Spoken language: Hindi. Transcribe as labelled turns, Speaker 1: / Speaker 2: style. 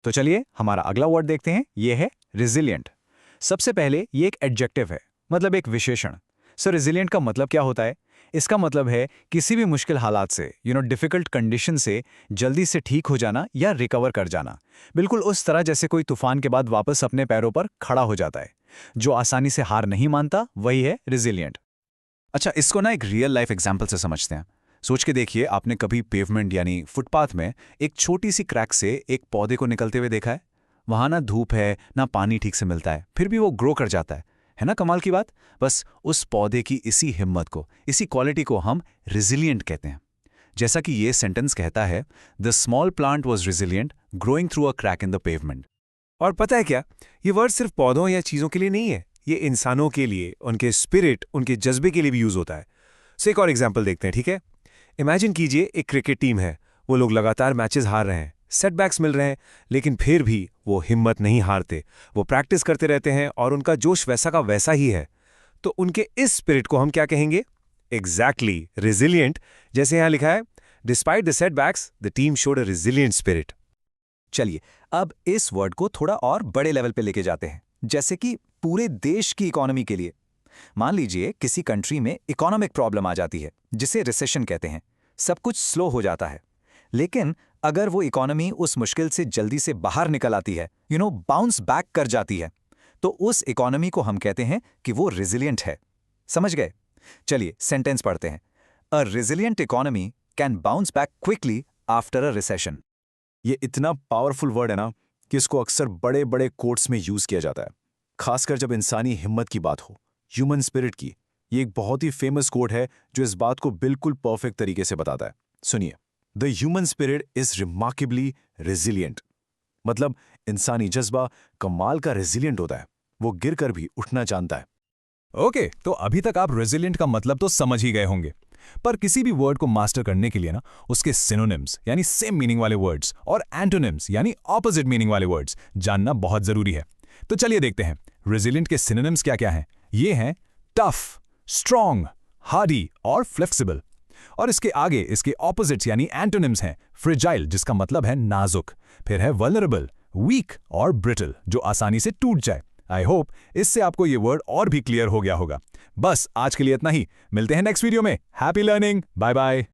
Speaker 1: तो चलिए हमारा अगला वर्ड देखते हैं, ये है रिजिलियंट। सबसे पहले ये एक एडजेक्टिव है, मतलब एक विशेषण। सो रिजिलियंट का मतलब क्या होता है? इसका मतलब है किसी भी मुश्किल हालात से, डिफिकल्ट कंडीशन से जल्दी से ठीक हो जाना या रिकवर कर जाना। बिल्कुल उस तरह जैसे कोई तूफान के बाद वापस अपने पैरों पर खड़ा हो जाता है। जो आसानी से हार नहीं मानता, वही है रिजिलियंट। अच्छा, इसको ना एक रियल लाइफ एग्जाम्पल से समझते हैं। सोच के देखिए, आपने कभी पेवमेंट यानी फुटपाथ में एक छोटी सी क्रैक से एक पौधे को निकलते हुए देखा है? वहां ना धूप है, ना पानी ठीक से मिलता है, फिर भी वो ग्रो कर जाता है ना कमाल की बात? बस उस पौधे की इसी हिम्मत को, इसी क्वालिटी को हम रिजिलियंट कहते हैं। जैसा कि ये सेंटेंस कहता है, the small plant was resilient growing through a crack in the pavement.
Speaker 2: और पता है क्या, ये वर्ड सिर्फ पौधों या चीजों के लिए नहीं है, ये इंसानों के लिए, उनके स्पिरिट, उनके जज्बे के लिए भी यूज होता है। सो एक और एग्जाम्पल देखते हैं, ठीक है? इमेजिन कीजिए एक क्रिकेट टीम है, वो लोग लगातार मैचेस हार रहे हैं, सेटबैक्स मिल रहे हैं, लेकिन फिर भी वो हिम्मत नहीं हारते। वो प्रैक्टिस करते रहते हैं और उनका जोश वैसा का वैसा ही है। तो उनके इस स्पिरिट को हम क्या कहेंगे? Exactly, resilient. जैसे यहां लिखा है, despite the setbacks the team showed a resilient spirit.
Speaker 1: चलिए अब इस वर्ड को थोड़ा और बड़े लेवल पे लेके जाते हैं, जैसे कि पूरे देश की इकोनॉमी के लिए। मान लीजिए किसी कंट्री में इकोनॉमिक प्रॉब्लम आ जाती है, जिसे रिसेशन कहते हैं। सब कुछ स्लो हो जाता है, लेकिन अगर वो इकोनॉमी उस मुश्किल से जल्दी से बाहर निकल आती है, बाउंस बैक कर जाती है, तो उस इकोनॉमी को हम कहते हैं कि वो रिजिलियंट है। समझ गए? चलिए सेंटेंस पढ़ते हैं। A resilient economy can bounce back quickly after a recession.
Speaker 3: ये इतना पावरफुल वर्ड है ना कि इसको अक्सर बड़े बड़े कोट्स में यूज किया जाता है, खासकर जब इंसानी हिम्मत की बात हो, ह्यूमन स्पिरिट की। ये एक बहुत ही फेमस कोट है जो इस बात को बिल्कुल परफेक्ट तरीके से बताता है। सुनिए, the human spirit is remarkably resilient. मतलब इंसानी जज्बा कमाल का रेजिलियंट होता है, वो गिरकर भी उठना जानता है।
Speaker 4: ओके, तो अभी तक आप रेजिलियंट का मतलब तो समझ ही गए होंगे, पर किसी भी वर्ड को मास्टर करने के लिए ना उसके सिनोनिम्स यानी सेम मीनिंग वाले वर्ड्स और एंटोनिम्स यानी ऑपोजिट मीनिंग वाले वर्ड्स जानना बहुत जरूरी है। तो चलिए देखते हैं रेजिलियंट के सिनोनिम्स क्या क्या हैं। ये हैं टफ, स्ट्रॉन्ग, हार्डी और फ्लेक्सिबल। और इसके आगे इसके ऑपोजिट्स यानी एंटोनिम्स हैं फ्रेजाइल, जिसका मतलब है नाजुक, फिर है वल्नरेबल, वीक और ब्रिटल, जो आसानी से टूट जाए। आई होप इससे आपको ये वर्ड और भी क्लियर हो गया होगा। बस आज के लिए इतना ही, मिलते हैं नेक्स्ट वीडियो में। Happy learning, bye bye.